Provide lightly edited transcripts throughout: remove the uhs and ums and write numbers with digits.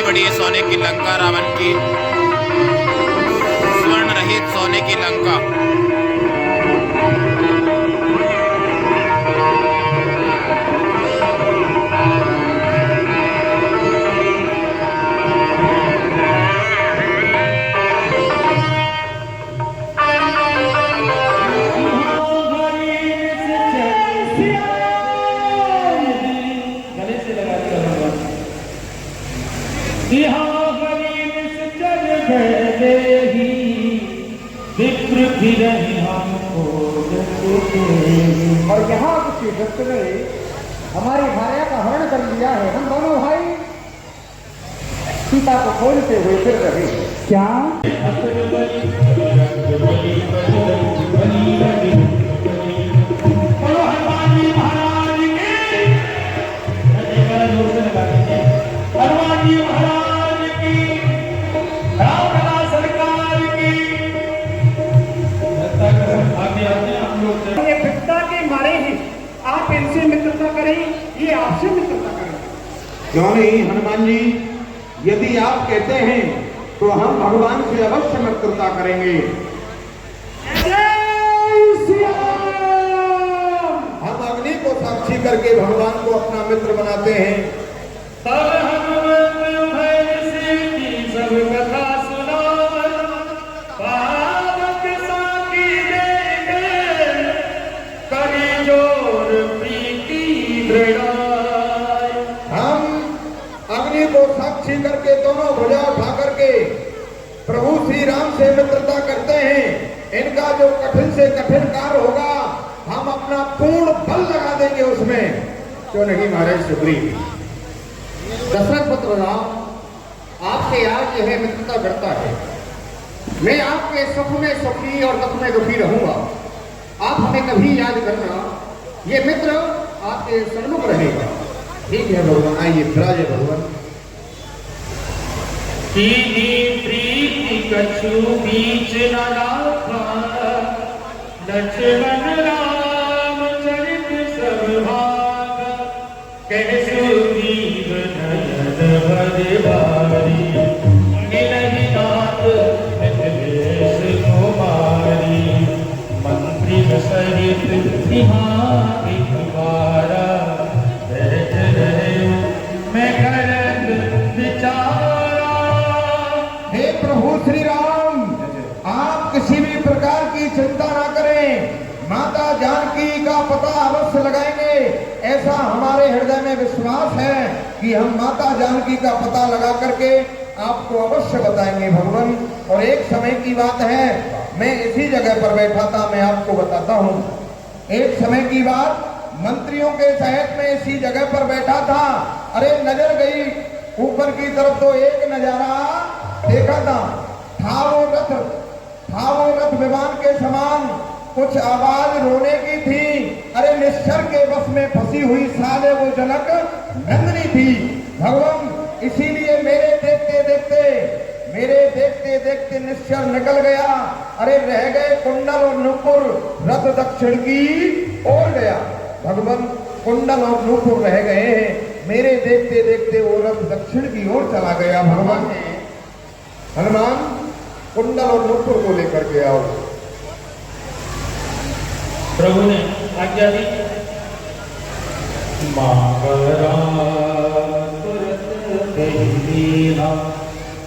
इतनी बड़ी सोने की लंका, रावण की स्वर्ण रहित सोने की लंका। और यहाँ किसी भक्त ने हमारी भार्या का हरण कर लिया है। हम दोनों भाई सीता को खोजते हुए फिर रहे। क्या आप इनसे मित्रता करें, ये आपसे मित्रता करें। क्यों नहीं हनुमान जी, यदि आप कहते हैं तो हम भगवान से अवश्य मित्रता करेंगे। हम अग्नि को साक्षी करके भगवान को अपना मित्र बनाते हैं। साक्षी करके दोनों भुजा उठा करके प्रभु श्री राम से मित्रता करते हैं। इनका जो कठिन से कठिन कार्य होगा हम अपना पूर्ण बल लगा देंगे उसमें। क्यों नहीं महाराज सुग्रीव? दशरथ पुत्र राम, आपसे आज यह मित्रता करता है। मैं आपके सुख में सुखी और दुख में दुखी रहूंगा। आप हमें कभी याद करना, ये मित्र आपके सन्मुख रहेगा। ठीक है भगवान, आइए विराजे भगवान। प्रीति कछु बीच न राखा, लक्ष्मण राम चरित सब भागा। कह सुग्रीव नयन भरि बारी, मिलहि नाथ मिथिलेश कुमारी। मंत्री सहित तिहारी तुम्हारा, बैठ रहे मैं करत विचार। प्रभु श्री राम, आप किसी भी प्रकार की चिंता ना करें, माता जानकी का पता अवश्य लगाएंगे। ऐसा हमारे हृदय में विश्वास है कि हम माता जानकी का पता लगा करके आपको अवश्य बताएंगे भगवान। और एक समय की बात है, मैं इसी जगह पर बैठा था, मैं आपको बताता हूँ। एक समय की बात, मंत्रियों के सहित में इसी जगह पर बैठा था। अरे नजर गई ऊपर की तरफ तो एक नजारा देखा था। था वो रथ विमान के समान, कुछ आवाज रोने की थी। अरे निश्चर के बस में फंसी हुई साले वो जनक नंदनी थी भगवान। इसीलिए मेरे देखते देखते निश्चर निकल गया। अरे रह गए कुंडल और नूपुर, रथ दक्षिण की ओर गया भगवान। कुंडल और नूपुर रह गए हैं, मेरे देखते देखते वो रथ दक्षिण की ओर चला गया भगवान। हनुमान कुंडल और नूपुर को लेकर के आओ। प्रभु ने आज्ञा दी। मांगरा तुरत कहिला,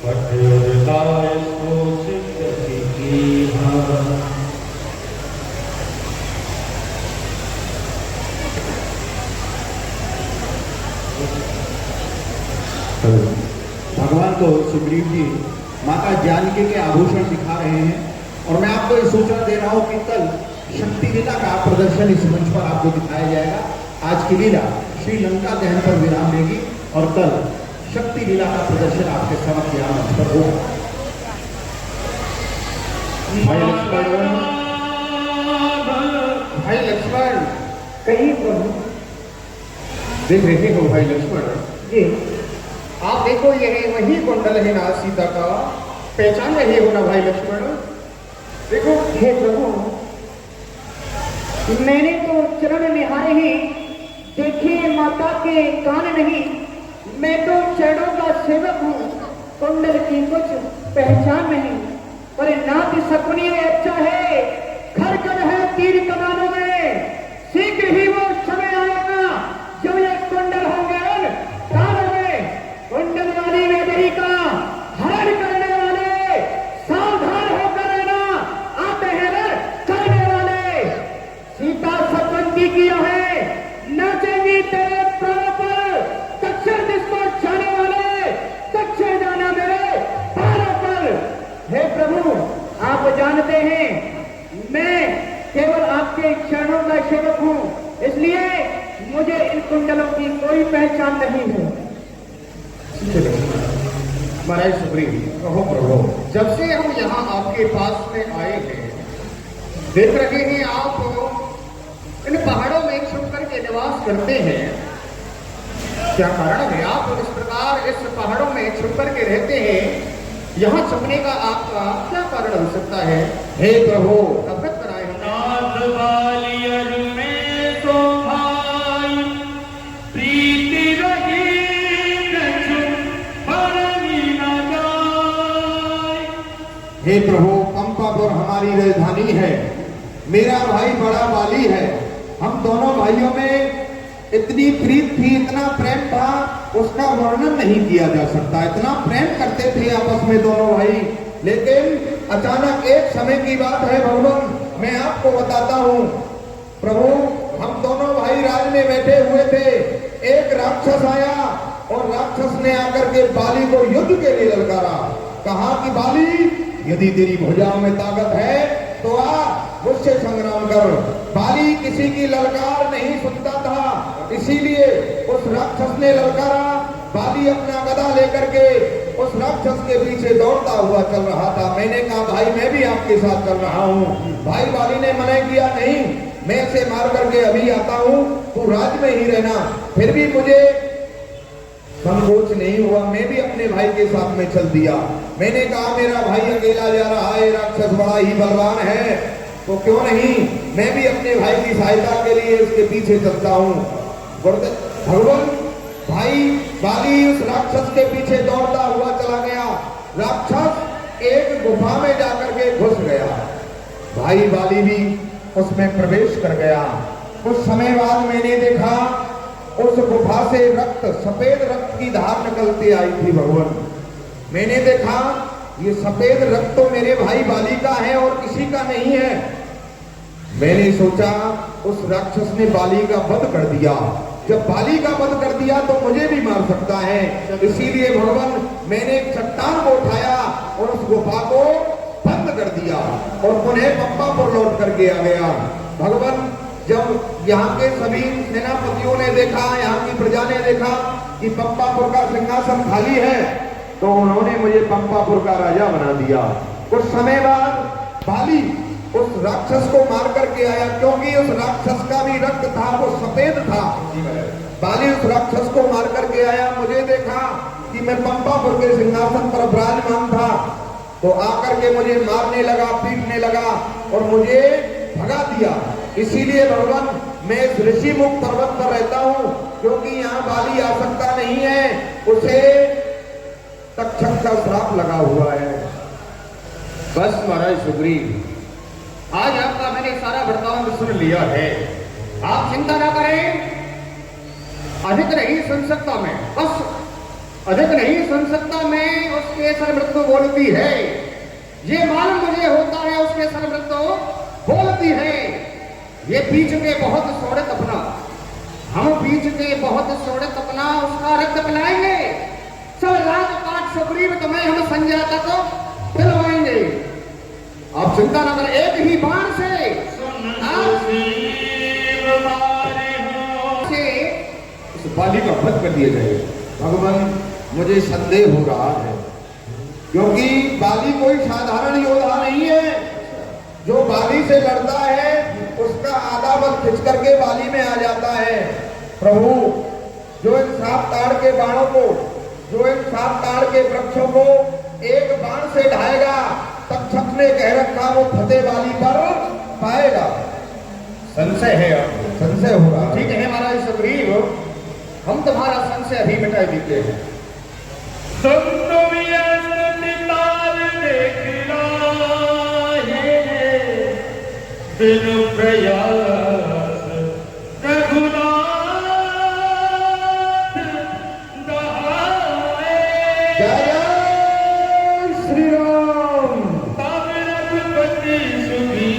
पटुरताय सोच कहिला। भगवान को सुग्रीव जी माता जानकी के आभूषण दिखा रहे हैं। और मैं आपको ये सूचना दे रहा हूँ कि कल शक्ति लीला का प्रदर्शन इस मंच पर आपको दिखाया जाएगा। आज की लीला श्रीलंका दहन पर विराम लेगी और कल शक्ति लीला का प्रदर्शन आपके समक्ष यहाँ मंच पर होगा। भाई लक्ष्मण, कहीं प्रभु देख रहे हो भाई लक्ष्मण जी, आप देखो यह वही कुंडल है ना सीता का, पहचान रहे हो ना भाई लक्ष्मण? देखो। हे प्रभु, मैंने तो चरण निहारे हैं, देखे माता के कान नहीं। मैं तो चरणों का सेवक हूँ, कुंडल की कुछ पहचान नहीं, पर नाथ सपनी अच्छा है, घर घर है तीर कमानों में, शीघ्र ही वो समय आएगा जब ये कुंडल होंगे कानों में। कुंडल वाली वेदरी का हरण करने वाले सावधान होकर रहना, आते हैं करने वाले। सीता सतवंती किया है, नाचेंगी तेरे प्राण पर, दक्षिण दिश को जाने वाले, दक्षिण जाना मेरे प्राणों पर। हे प्रभु, आप जानते हैं मैं केवल आपके चरणों का सेवक हूँ, इसलिए मुझे इन कुंडलों की कोई पहचान नहीं है। महाराज सुग्रीव, कहो प्रभु, जब से हम यहाँ आपके पास में आए हैं, देख रहे हैं आप इन पहाड़ों में छुप करके निवास करते हैं। क्या कारण है आप इस प्रकार इस पहाड़ों में छुप करके रहते हैं? यहाँ छुपने का आपका क्या कारण हो सकता है? हे प्रभु, अवगत कराए। नाथ बालियर में तो भाई प्रीति रही कछु बरनी न जाए। हे प्रभु, पंपापुर हमारी राजधानी है, मेरा भाई बड़ा बाली है। हम दोनों भाइयों में इतनी प्रीत थी, इतना प्रेम था, उसका वर्णन नहीं किया जा सकता। इतना प्रेम करते थे आपस में दोनों भाई, लेकिन अचानक एक समय की बात है भगवान, मैं आपको बताता हूँ। प्रभु, हम दोनों भाई राज में बैठे हुए थे, एक राक्षस आया और राक्षस ने आकर के बाली को युद्ध के लिए ललकारा। कहा कि बाली, यदि तेरी भुजाओं में ताकत है तो आ मुझसे संग्राम कर। बाली किसी की ललकार नहीं सुनता था, इसीलिए उस राक्षस ने ललकारा। बाली अपना गदा लेकर के उस राक्षस के पीछे दौड़ता हुआ चल रहा था। मैंने कहा भाई, मैं भी आपके साथ चल रहा हूँ। भाई बाली ने मना किया, नहीं, मैं इसे मार करके अभी आता हूँ, तू राज में ही रहना। फिर भी मुझे संकोच नहीं हुआ, मैं भी अपने भाई के साथ में चल दिया। मैंने कहा मेरा भाई अकेला जा रहा है, राक्षस बड़ा ही बलवान है, तो क्यों नहीं मैं भी अपने भाई की सहायता के लिए उसके पीछे चलता हूँ। भगवान, भाई बाली उस राक्षस के पीछे दौड़ता हुआ चला गया। राक्षस एक गुफा में जाकर के घुस गया, भाई बाली भी उसमें प्रवेश कर गया। कुछ समय बाद मैंने देखा उस गुफा से रक्त, सफेद रक्त की धार निकलती आई थी। भगवान, मैंने देखा ये सफेद रक्त तो मेरे भाई बाली का है और किसी का नहीं है। मैंने सोचा उस राक्षस ने बाली का वध कर दिया, जब बाली का वध कर दिया तो मुझे भी मार सकता है। इसीलिए भगवान, मैंने एक चट्टान को उठाया और उस गुफा को बंद कर दिया और पुनः पंपापुर लौट करके आ गया। भगवान, जब यहाँ के सभी सेनापतियों ने देखा, यहाँ की प्रजा ने देखा कि पंपापुर का सिंहासन खाली है, तो उन्होंने मुझे पंपापुर का राजा बना दिया। कुछ समय बाद बाली उस राक्षस को मार करके आया, क्योंकि उस राक्षस का भी रक्त था, वो सफेद था। बाली उस राक्षस को मार करके आया, मुझे देखा कि मैं पंपापुर के सिंहासन पर विराजमान था, तो आकर के मुझे मारने लगा, पीटने लगा और मुझे भगा दिया। इसीलिए भगवान, मैं इस ऋषि मुख पर्वत पर रहता हूँ, क्योंकि यहाँ बाली आ सकता नहीं है, उसे तक्षक का श्राप लगा हुआ है। बस महाराज सुग्रीव, आज आपका मैंने सारा वृत्तांत सुन लिया है, आप चिंता ना करें। अधिक नहीं सुन सकता मैं, बस अधिक नहीं सुन सकता मैं, उसके सर्वमृत्यु बोलती है। ये मालूम मुझे होता है उसके सर्वमृत्यु बोलती है। ये बीच के बहुत सोड़े अपना, हम बीच के बहुत सोड़े अपना उसका रक्त पिलाएंगे। सब राजपाट सुग्रीव तुम्हें हम संजय तक दिलवाएंगे, आप चिंता न करें। एक ही बाण से उस बाली का वध कर दिया जाएगा। भगवान, मुझे संदेह हो रहा है, क्योंकि बाली कोई साधारण योद्धा नहीं है। जो बाली से लड़ता है उसका आधा बल खिंच करके बाली में आ जाता है। प्रभु, जो इन सात ताड़ के बाणों को, जो इन सात ताड़ के वृक्षों को एक बाण से ढाएगा, तक्षक ने कह रखा वो फतेह बाली पर पाएगा। संशय है आपको? संशय होगा। ठीक है महाराज सुग्रीव, हम तुम्हारा संशय अभी मिटा देते हैं। तुम तो तार देख लाए बिन प्रयास रघुनाथ दहाए। जय श्री राम। तब रघुपति सुखी।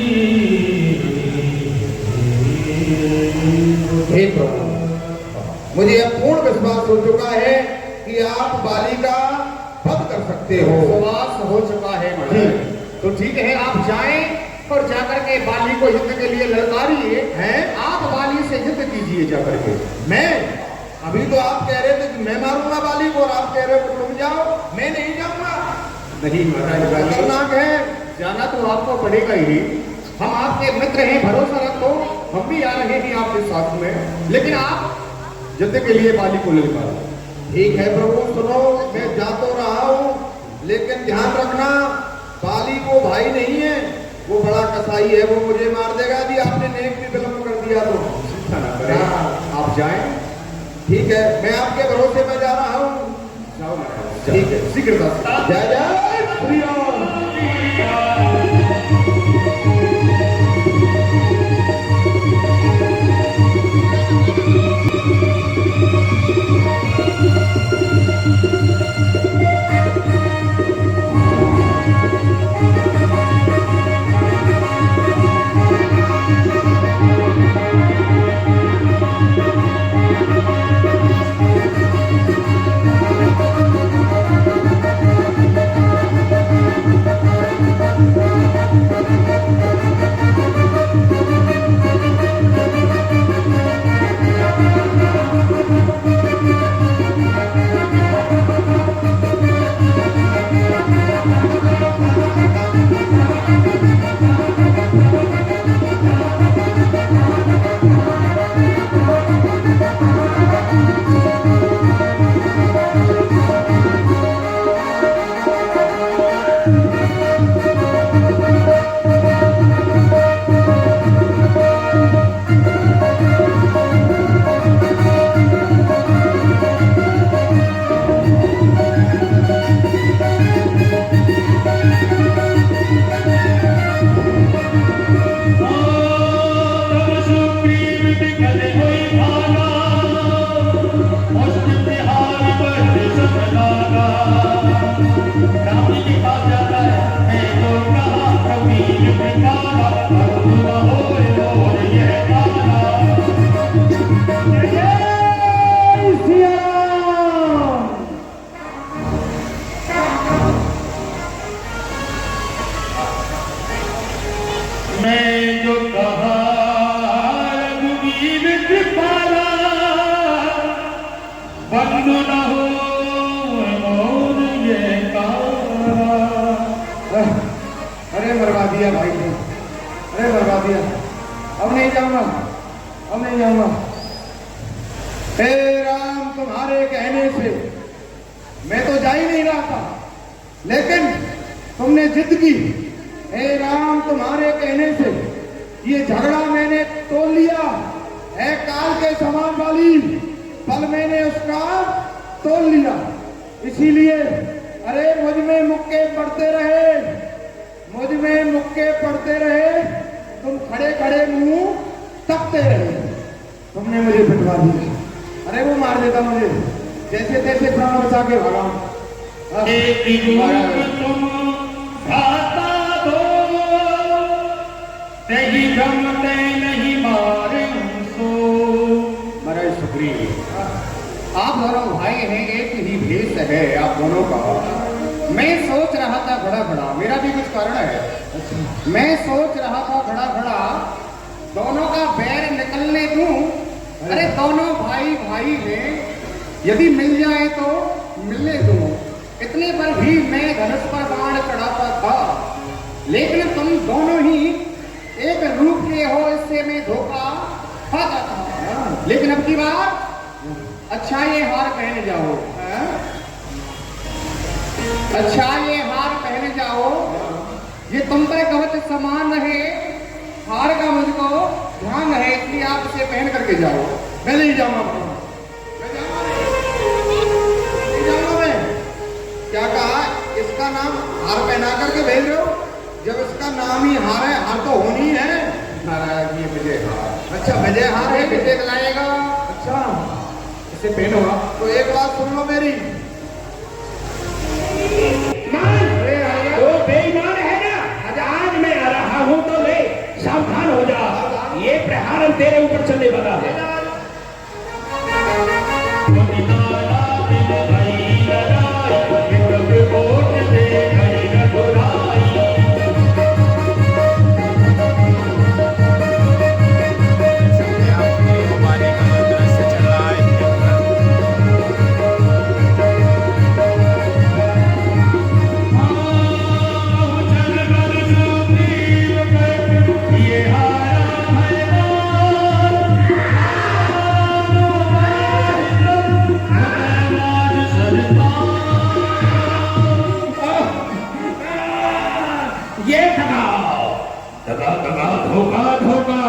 हे प्रभु, मुझे अब पूर्ण विश्वास हो चुका है कि आप बाली का वध कर सकते हो। विश्वास हो चुका है महाराज। तो ठीक है, आप जाएं और जाकर के बाली को युद्ध के लिए ललकारिए हैं। आप बाली से युद्ध कीजिए जाकर के। मैं अभी तो आप कह रहे थे कि मैं मारूंगा बाली को, और आप कह रहे हो कि तुम जाओ। मैं नहीं जाऊंगा। नहीं महाराज, खतरनाक है। जाना तो आपको पड़ेगा ही। हम आपके मित्र हैं, भरोसा रखो। हम भी आ रहे हैं आपके साथ में, लेकिन आप युद्ध के लिए बाली को ललकारो। ठीक है प्रभु, सुनो, मैं जा तो रहा हूँ, लेकिन ध्यान रखना, बाली को भाई नहीं है, वो बड़ा कसाई है, वो मुझे मार देगा यदि आपने नेक भी विलम्ब कर दिया तो। चिंता ना करें, आप जाएं। ठीक है, मैं आपके भरोसे में जा रहा हूँ। जाओ महाराज, ठीक है, शीघ्रता से। जय जय श्री राम। अरे मरवा दिया भाई को, अरे मरवा दिया। अब नहीं जाऊंगा, अब नहीं जाऊंगा। हे राम, तुम्हारे कहने से मैं तो जा ही नहीं रहा था, लेकिन तुमने जिद की। हे राम, तुम्हारे कहने से ये झगड़ा मैंने तोड़ लिया है। काल के समान वाली पल मैंने उसका तोड़ लिया। इसीलिए अरे मुझ में मुक्के पड़ते रहे, मुझ में मुक्के पड़ते रहे, तुम खड़े खड़े मुंह तकते रहे। तुमने मुझे पिटवा दिया। अरे वो मार देता मुझे, जैसे तैसे प्राण बचा के भागा। एक रूप तुम घाता दो, तेहि ब्रह्मते नहीं मारे सो। महाराज शुक्रिया। आप दोनों भाई हैं, एक ही भेष है आप दोनों का। मैं सोच रहा था घड़ा घड़ा, मेरा भी कुछ कारण है। मैं सोच रहा था घड़ा घड़ा दोनों का बैर निकलने दूं। अरे दोनों भाई भाई हैं, यदि मिल जाए तो मिलने दूं। इतने पर भी मैं धनुष पर बाण चढ़ाता था, लेकिन तुम दोनों ही एक रूप के हो, इससे मैं धोखा खाता था। लेकिन अब की बार अच्छा ये हार पहन जाओ, अच्छा ये हार पहन जाओ, ये तुम पर कवच समान रहे। हार का मुझको ध्यान है, इसलिए आप इसे पहन करके जाओ। मैं नहीं जाऊंगा, मैं इसका नाम हार पहना करके भेज रहे हो? जब इसका नाम ही हार है, हार तो होनी है। महाराज ये विजय हार। अच्छा विजय हार है, विजय दिलाएगा। अच्छा इसे पहनो आप। तो एक बात सुन लो मेरी, तो बेईमान है ना, आज मैं आ रहा हूं तो ले सावधान हो जा, ये प्रहार तेरे ऊपर चलने वाला है। वाणी का जो दृश्य चल रहा है ये दगा धोखा धोखा,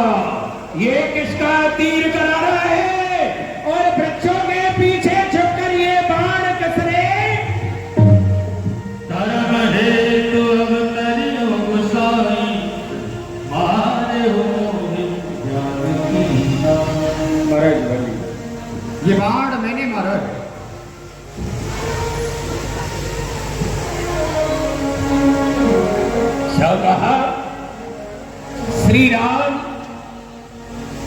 ये किसका तीर करा रहा है और वृक्षों के पीछे छुपकर ये बाण कसरे। धर्म हेतु अवतरियो गोसाई, मारे हो महाराज बलि, ये बाण मैंने मारा है। क्या कहा? श्री राम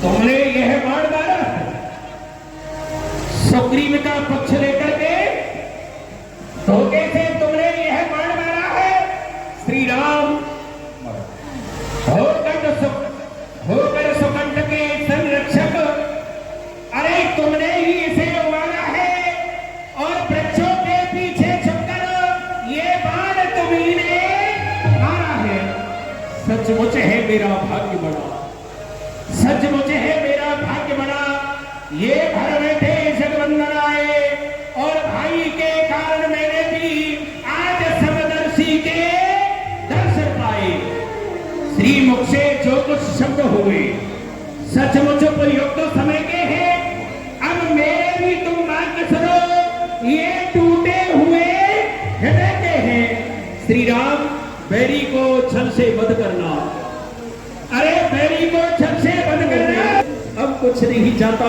तुमने यह बाण मारा? सुग्रीव का पक्ष लेकर के धोखे से तुमने यह बाण मारा है? श्री राम होकर सुकंठ के संरक्षक, अरे तुमने ही इसे मारा है और वृक्षों के पीछे छुपकर ये बाण तुम्ही ने मारा है। सचमुच है मेरा भाग्य बड़ा, सचमुच है मेरा भाग्य बड़ा, ये घर बैठे जगवंदन आए और भाई के कारण मैंने भी आज समदर्शी के दर्शन पाए। श्रीमुख से जो कुछ शब्द हुए सचमुच उपयुक्त समय के हैं। अब मेरे भी तुम वाक्य सुनो, ये टूटे हुए हृदय के हैं। श्री राम बैरी को छल से वध करना, अरे बैरी को छल से वध करना, अब कुछ नहीं चाहता,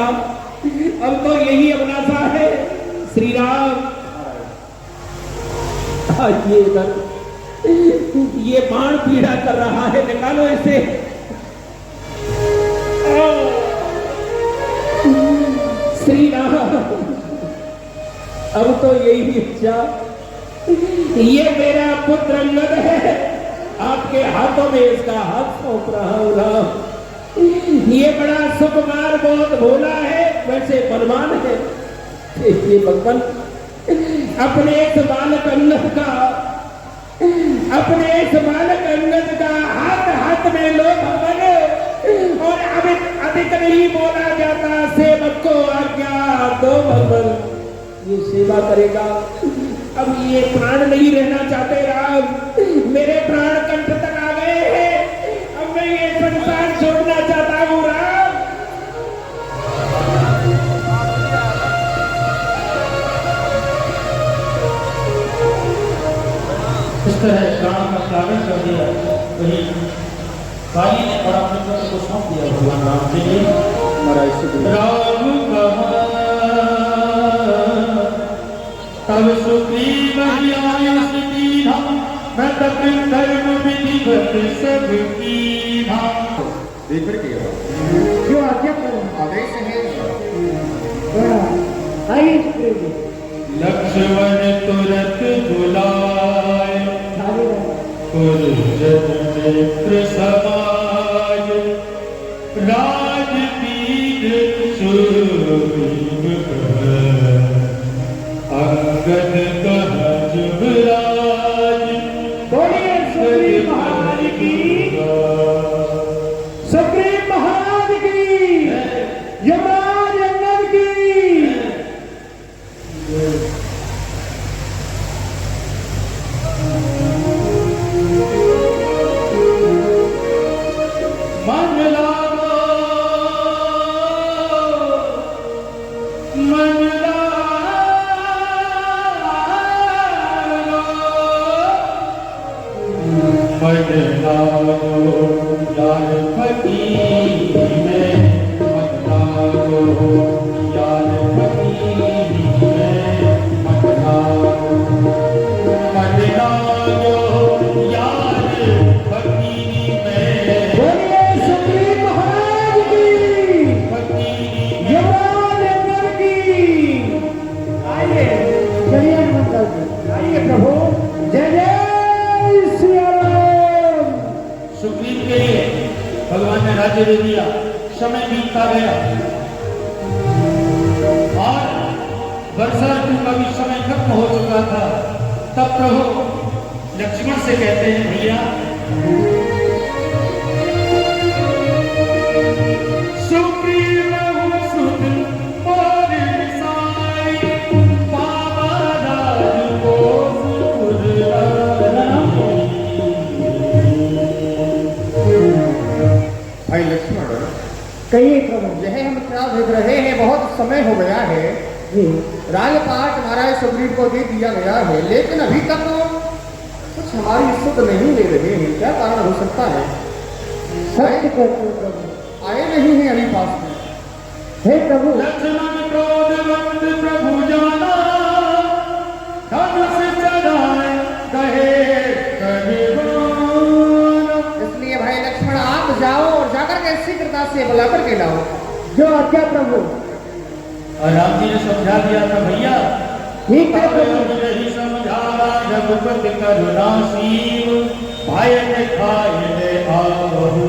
अब तो यही अभिलाषा है। श्री राम ये बाण पीड़ा कर रहा है, निकालो इसे। श्री राम अब तो यही इच्छा, ये मेरा पुत्र अंगद है, आपके हाथों में इसका हाथ सौंप रहा हूं राम। ये बड़ा सुकुमार बहुत भोला है, वैसे बलवान है। ये भगवान अपने इस बालक अंगद का, अपने इस बालक अंगद का हाथ हाथ में लो भगवान, और अधिक नहीं बोला जाता, सेवक को आज्ञा दो भगवान। ये सेवा करेगा, अब ये प्राण नहीं रहना चाहते राम, मेरे प्राण कंठ तक आ गए हैं, अब मैं ये संसार छोड़ना चाहता हूँ राम। इस तरह राम का स्वागत कर दिया, वही काली ने और अपने पुत्र को सौंप दिया भगवान राम के लिए। राम कहा तब सुग्रीव आयुष दीना, मैं तब धर्म विधिवत सब कीना। देख किया जो आज्ञा करो। आदेश है। आइए सुग्रीव जी। लक्ष्मण तुरत बुलाए, मित्र समाज, राजपीठ सुग्रीव अंगद कह जुबराज। बोलिए सुग्रीव महाराज की, सुग्रीव महाराज की, यमराज अंगद की। मन लागो यार फकीर में, मन लागो यार फकीर में, मन लागो यार फकीर में। बोलिए सुग्रीव महाराज की, यमराज इंद्र की। आइए चलिए हनुमान जी, आइए प्रभु। जय जय सिया राम। सुग्रीव के लिए भगवान ने राज्य दे दिया, समय बीतता गया और वर्षा ऋतु का भी समय खत्म हो चुका था। तब प्रभु लक्ष्मण से कहते हैं, भैया सुग्रीव सुत मोर साई, बाबा राज को सुपुर भाई लक्ष्मण, कहिए प्रभु। यह हम क्या भेज रहे हैं, बहुत समय हो गया है। जी राजपाट महाराज सुग्रीव को दे दिया गया है, लेकिन अभी तक कुछ हमारी सुध नहीं ले रहे हैं। क्या कारण हो सकता है? सत्य कहते हो प्रभु, आए नहीं है अभी पास में। हे प्रभु। लक्ष्मण क्रोधवंत प्रभु जाना, धनुष चढ़ाए कहे कहिबान। इसलिए भाई लक्ष्मण आप जाओ और जाकर के शीघ्रता से बुला करके लाओ। जो आज्ञा प्रभु। और राम जी ने समझा दिया था, भैया ठीक है प्रभु। नहीं समझावा रघुपति करुणा सीव, भाई ने खाए ले आवहु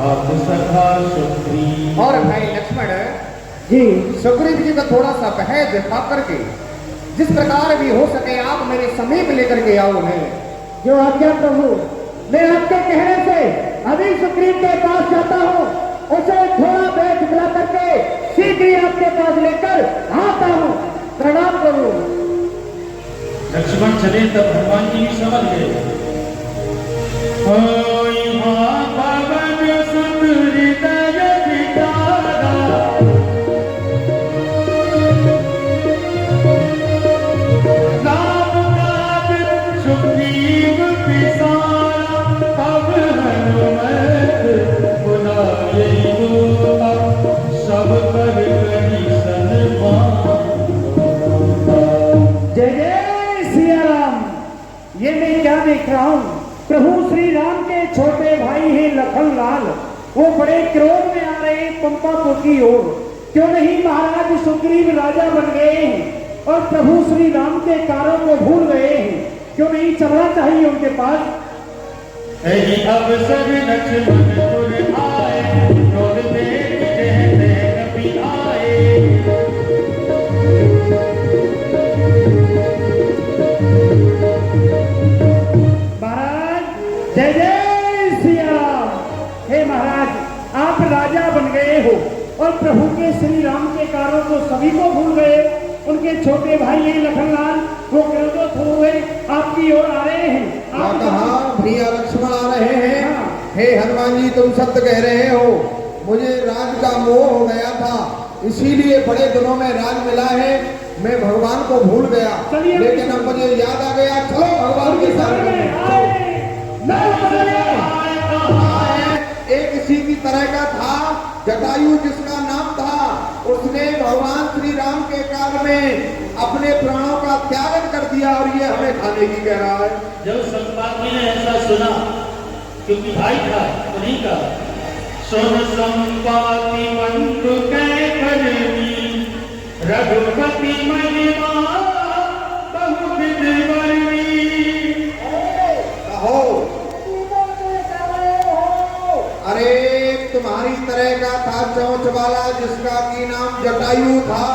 आप सखा सुग्रीव। और भाई लक्ष्मण जी सुग्रीव जी का थोड़ा सा भय दिखा करके जिस प्रकार भी हो सके आप मेरे समीप लेकर के आओ। उन्हें जो आज्ञा प्रभु। मैं आपके कहने से अभी सुग्रीव के पास जाता हूँ, उसे थोड़ा बैठ बुला करके शीघ्र ही आपके पास लेकर आता हूँ। प्रणाम प्रभु। लक्ष्मण चले तब हनुमान जी भी समझ गए। पवन सुत हृदय विदारा, राम काज सुग्रीव पिसारा, अब हनुमत बुलाए सब कर करी सन्मान। जय जय सिया राम। ये मैं क्या देख रहा हूँ, प्रभु श्री राम के छोटे भाई हैं लखन लाल, वो बड़े क्रोध में आ रहे हैं पंपापुर की ओर। क्यों नहीं महाराज सुग्रीव राजा बन गए हैं और प्रभु श्री राम के कार्यों को भूल गए हैं। क्यों नहीं चलना चाहिए उनके पास। यही अवसर लक्ष्मणपुर आए, क्रोध देख कहते कभी आए। महाराज जय जय सिया राम। हे महाराज, आप राजा बन गए हो और प्रभु के श्री राम के कार्यों को सभी को भूल गए। उनके छोटे भाई हैं लखनलाल, वो क्रोधित हुए आपकी ओर आ रहे हैं। आप कहा भैया लक्ष्मण आ रहे हैं। हाँ। हे हनुमान जी, तुम सत्य कह रहे हो। मुझे राज का मोह हो गया था, इसीलिए बड़े दिनों में राज मिला है, मैं भगवान को भूल गया। चलिए लेकिन अब मुझे याद आ गया, चलो भगवान के साथ एक इसी की तरह का था, जटायु जिसका नाम था, उसने भगवान श्री राम के काल में अपने प्राणों का त्याग कर दिया और ये हमें खाने की कह रहा है। जब संपादकी ने ऐसा सुना, क्योंकि भाई था उन्हीं का, सुन संपाति मंत्र कै करनी, रघुपति महिमा बहुविध वर्णी। कहो अरे तुम्हारी तरह का था चौंच वाला जिसका की नाम जटायु था।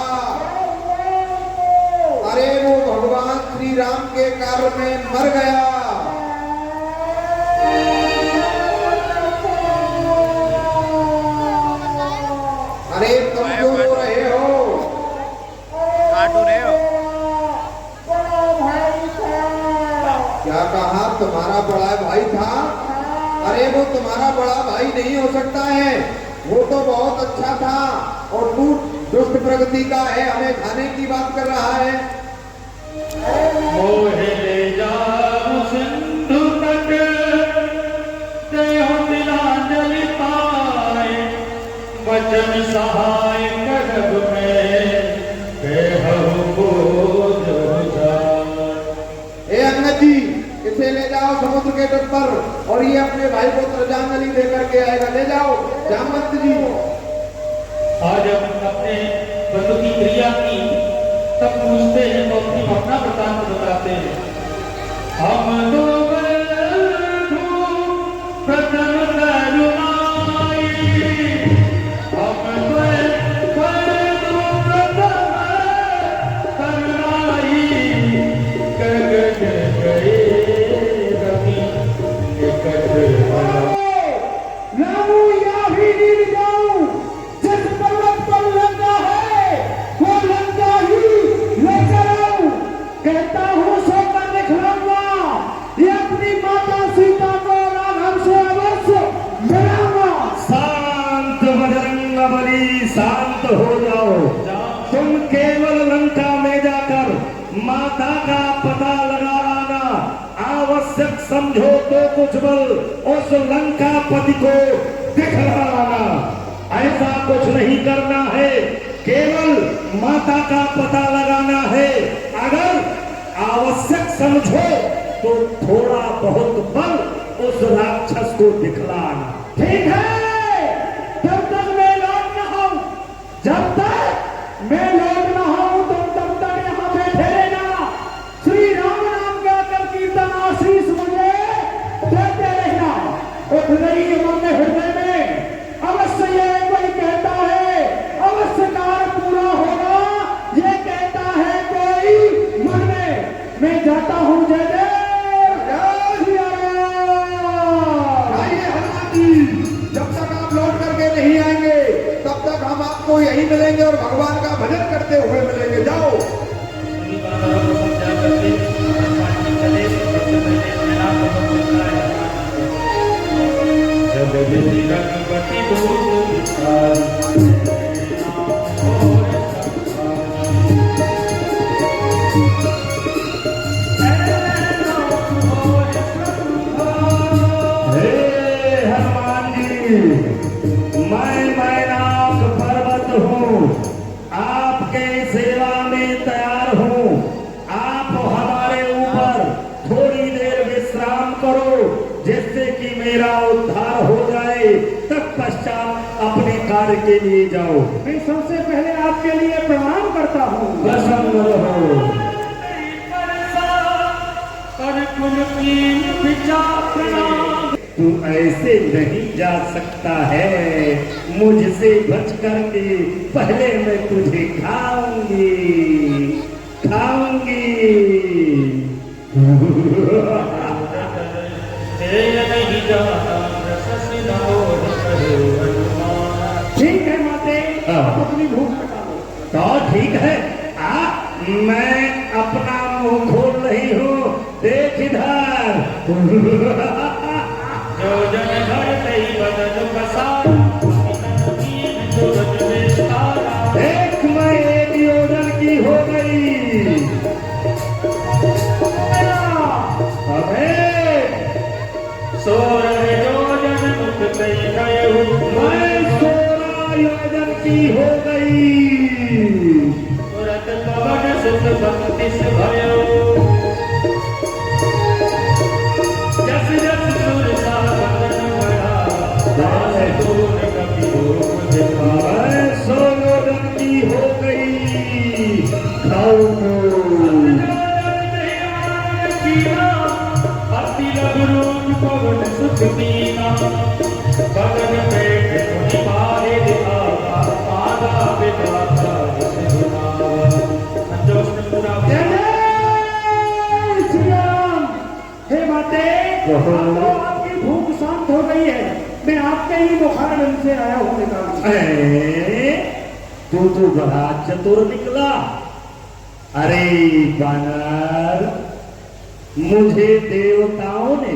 अरे वो भगवान श्री राम के कार्य में मर गया। अरे तुम क्यों रो रहे हो? काटो रहे हो? क्या कहा? तुम्हारा बड़ा भाई था? अरे वो तुम्हारा बड़ा भाई नहीं हो सकता है, वो तो बहुत अच्छा था और तू दुष्ट प्रगति का है, हमें खाने की बात कर रहा है। मोह ले जाऊं सिंधु तट जी इसे ले जाओ समुद्र के तट पर और ये अपने भाई को श्रद्धांजलि दे करके आएगा। ले जाओ जामवंत जी। आज हम अपने बंधु की क्रिया की तब पूछते हैं तो अपनी अपना वृतांत बताते हैं। हम दो बंधु प्रथम करुणाई, हम दो बंधु प्रथम करुणाई, गगन गए रवि एकत्र बना। रामू या भी गिर जाऊं, जिस पर्वत पर लंका है वो लंका ही लेकर आऊं। कहता हूँ सोकर दिखलाऊंगा, ये अपनी माता सीता को राघव से अवश्य मिलाऊंगा। शांत बजरंगबली, शांत हो जाओ। तुम केवल लंका में जाकर माता का पता लगा आना, आवश्यक समझो तो कुछ बल उस लंकापति को दिखलाना। ऐसा कुछ नहीं करना है, केवल माता का पता लगाना है। अगर आवश्यक समझो तो थोड़ा बहुत बल उस राक्षस को दिखलाना। ठीक है, जब तक मैं लौट न आऊं, जब तक मैं लौट न आऊं तुम तब तक यहाँ बैठे रहना। श्री राम नाम का कर कीर्तन आशीष मुझे देते रहना। उठ रही मन हृदय में अवश्य ये कोई कहता है, अवश्य कार्य पूरा होगा ये कहता है कोई मन में। मैं जाता हूँ जय जय सिया राम। आइए हनुमान जी, जब तक आप लौट करके नहीं आएंगे तब तक हम आपको यही मिलेंगे और भगवान का भजन करते हुए मिलेंगे। जाओ। सभी बानरों को समझा करके हनुमान जी चले। सबसे पहले सेना को बुलाया। जब विधि रघुपति दूत विचार, हनुमान जी, मैं मैनाक पर्वत हूँ, आपके सेवा में तैयार हूँ। आप हमारे ऊपर थोड़ी देर विश्राम करो, जिससे कि मेरा उद्धार हो जाए। तत्पश्चात अपने कार्य के लिए जाओ। मैं सबसे पहले आपके लिए प्रणाम करता हूँ। प्रसन्न रहो। तू ऐसे नहीं जा सकता है, मुझसे बच करके पहले मैं तुझे खाऊंगी खाऊंगी। ठीक है माते, आप अपनी भूख मिटा लो। तो ठीक है, मैं अपना मुंह खोल रही हूँ, देख इधर। जो जन घर तई बदन बसारा, एक मैं एक योजन की हो गई। अबे सोरह योजन मुख तई गए, मैं 16 योजन की हो गई। तुरत पवन सुत 32 भयो, जस जस सुर सा बदन बढ़ा, दास दूर कभी रूप दिखा। मैं 100 योजन की हो गई। खाओ अति लघु रूप पवन सुत दीना, बदन पेट मुनि मारे दिखावा, पादा विधाता जिस गुनावा। संजोष ने पूरा जय जय श्री राम। हे माते, कहो। अब तो आपकी भूख शांत हो गई है। मैं आपके ही बुखार से आया हूँ निकाल से। तू तो बड़ा चतुर निकला। अरे बानर, मुझे देवताओं ने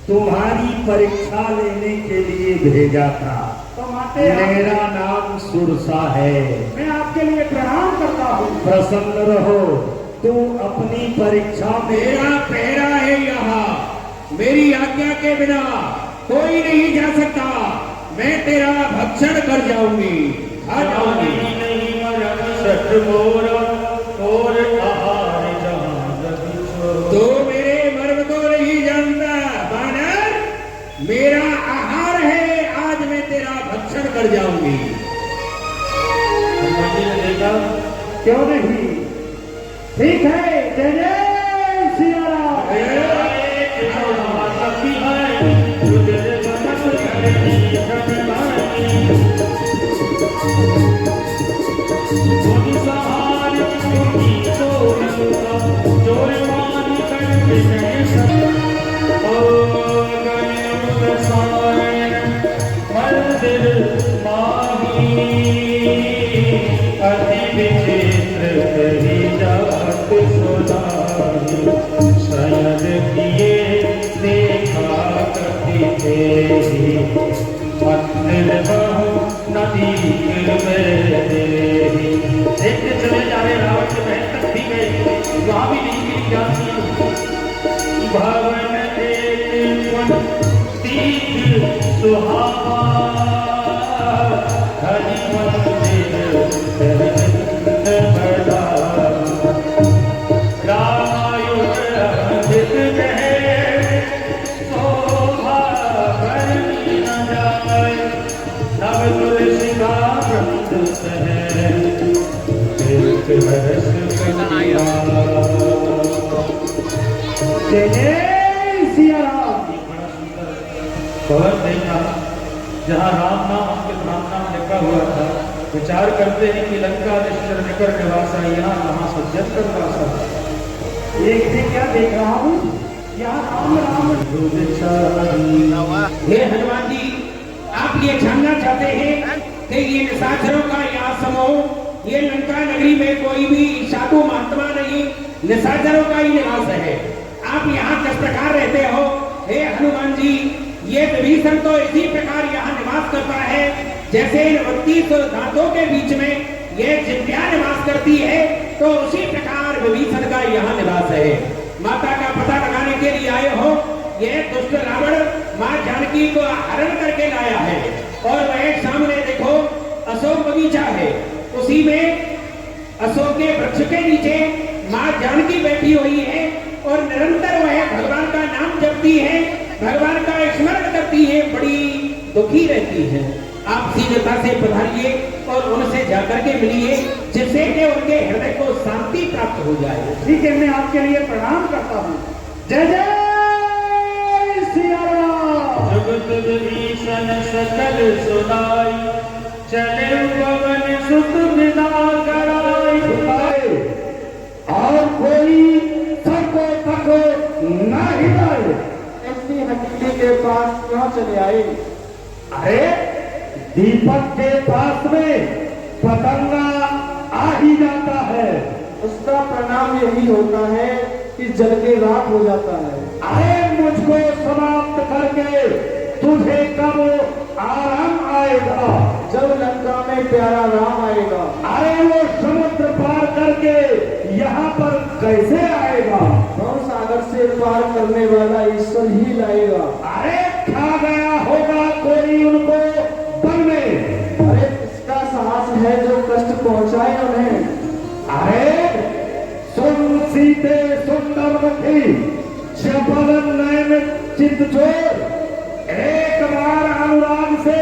तुम्हारी परीक्षा लेने के लिए भेजा था। तो माते, मेरा नाम सुरसा है। मैं आपके लिए प्रणाम करता हूँ। प्रसन्न रहो। तू अपनी परीक्षा में मेरा पहरा है यहाँ, मेरी आज्ञा के बिना कोई नहीं जा सकता। मैं तेरा भक्षण कर जाऊंगी, खा जाऊंगी। नहीं मरम सठ मोर और आहार जहां जगी छोर। तो मेरे क्यों नहीं? ठीक है, जय जय सिया राम। अति विचित्र कही जात सुनाई, शयन किए देखा करती तेरी, मंदिर बहु नदी में देही। देखते चले जा रहे रावण के बहन तक भी गए, वहां भी नहीं मिली जाती। भवन एक तीज सुहावा, हरि मंदिर बड़ा, रामायुध अधिक कहे, शोभा बरनी न जाए, नव तुलसी का वृंद है, एक हर्ष कन्हैया। जय जय सिया राम। भवन देखा जहाँ राम नाम अंकित राम नाम लिखा हुआ था। विचार करते हैं कि लंका निश्चर निकर निवासा, यहाँ कहाँ सज्जन निवासा। एक से क्या देख रहा हूँ, यहाँ राम राम। हे हनुमान जी, आप ये जानना चाहते हैं कि ये निशाचरों का यहाँ समूह, ये लंका नगरी में कोई भी साधु महात्मा नहीं, निशाचरों का ही निवास है। आप यहाँ किस प्रकार रहते हो? हे हनुमान जी, ये विभीषण तो इसी प्रकार यहाँ निवास करता है जैसे इन 32 दांतों के बीच में ये जिभ्या निवास करती है, तो उसी प्रकार विभीषण का यहाँ निवास है। माता का पता लगाने के लिए आए हो, ये दुष्ट रावण माँ जानकी को हरण करके लाया है, और वह सामने देखो अशोक बगीचा है, उसी में अशोक के वृक्ष के नीचे माँ जानकी बैठी हुई है, और निरंतर वह भगवान का नाम जपती है, भगवान का स्मरण करती है, बड़ी दुखी रहती है। आप शीघ्रता से पधारिए और उनसे जाकर के मिलिए, जिससे कि उनके हृदय को शांति प्राप्त हो जाए। ठीक है, मैं आपके लिए प्रणाम करता हूँ। जय जय सिया राम। जगत विभीषण सकल सुनाई, चले पवन सुत विदा कराई। और कोई सबको तको न हिलाए, ऐसी हकीकत के पास क्यों चले आए? अरे दीपक के पास में पतंगा आ ही जाता है, उसका परिणाम यही होता है कि जल के राख हो जाता है। अरे मुझको समाप्त करके तुझे कब आराम आएगा? जब लंका में प्यारा राम आएगा। अरे वो समुद्र पार करके यहाँ पर कैसे आएगा? भव सागर से पार करने वाला ईश्वर ही लाएगा। अरे खा गया होगा कोई उनको वन में। अरे इसका साहस है जो कष्ट पहुंचाए उन्हें। अरे सुन सीते सुंदर मुखी, चपल नयन चित चोर, एक बार अनुराग से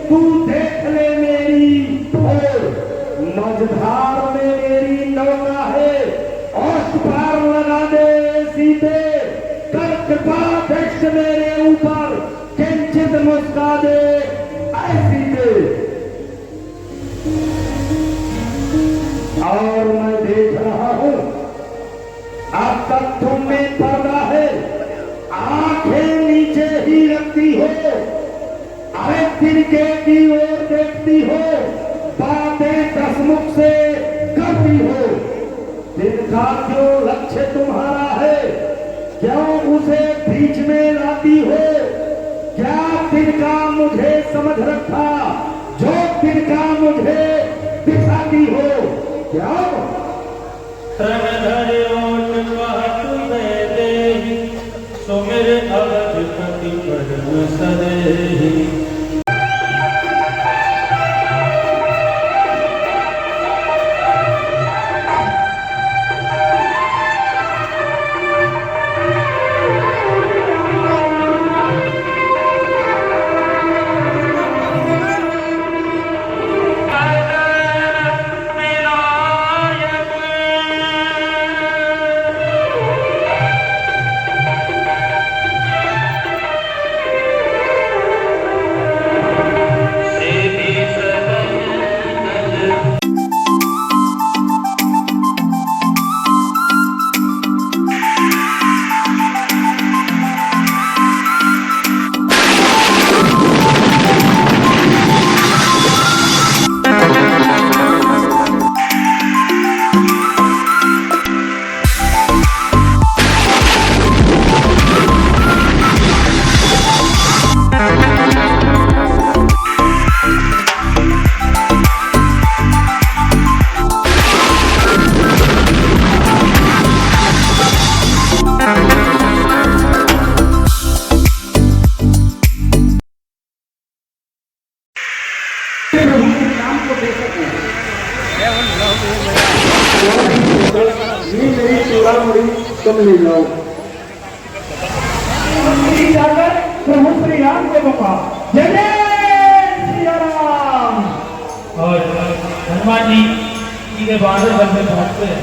तू देख ले मेरी भोर। मझधार में मेरी नौका है, औष पार लगा दे सीते, कर कृपा दृष्ट मेरे ऊपर, किंचित मुस्का दे ऐसी दे। और मैं देख रहा हूं अब तक तुम में पर्दा है, आंखें नीचे ही रखती हो, अरे तिनके की ओर देखती हो, बातें दसमुख से करती हो। तिनका जो लक्ष्य तुम्हारा है, क्यों उसे बीच में लाती हो? क्या तिनका मुझे समझ रखा जो तिनका मुझे दिखाती हो? क्या सुमिर अवधपति परम सदेहि। विनायक मंत्री जाकर प्रभु श्री राम को बता, जय जय सिया राम। और हनुमान जी सीधे बादल बन में पहुंचते हैं।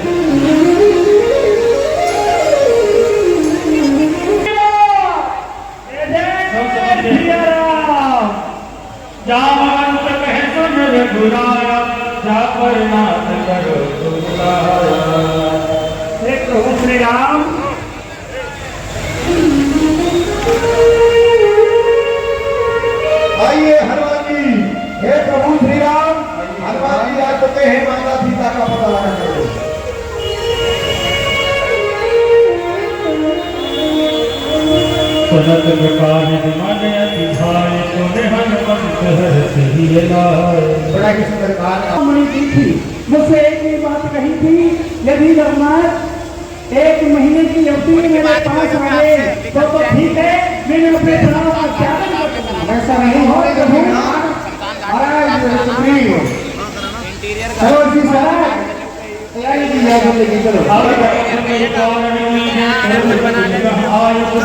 जावंत कह सुन रघुराया, जा पर नाथ करो दुलारा। हे प्रभु श्री राम, आइए हनुमान जी, हे प्रभु श्री राम, हनुमान जी आ चुके हैं, माता सीता का पता लगा करो। सुनत प्रकार मन अति भाई, तुने हनुमंत हरषि ही लाए। बड़ा ही सुंदर कहा। मणि दी थी, मुझसे एक ही बात कही थी, यदि रघुनाथ 1 महीने की अवधि में मेरे पास आए तो ठीक है, मैंने अपने प्राणों का त्याग कर दिया। ऐसा नहीं हो प्रभु, चलो जी साहब, तैयारी की जाए, लेके चलो।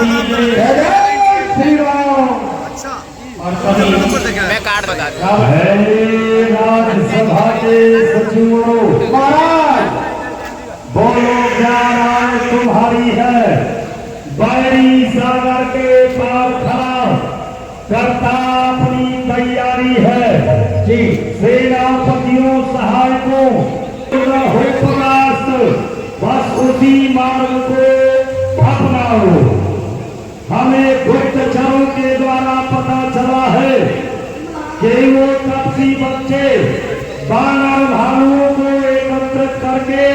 जय जय श्री राम। और सभी मैं कार्ड बता दूं। राज्यसभा के सचिवों, महाराज बोलो, ज्ञान तुम्हारी है। बैरी सागर के पार खड़ा करता अपनी तैयारी है जी। सेनापतियों सहायकों हो प्रयास, बस उसी मार्ग को अपनाओ। हमें गुप्तचरों के द्वारा पता चला है कि वो कपसी बच्चे वानर भालुओं को एकत्रित करके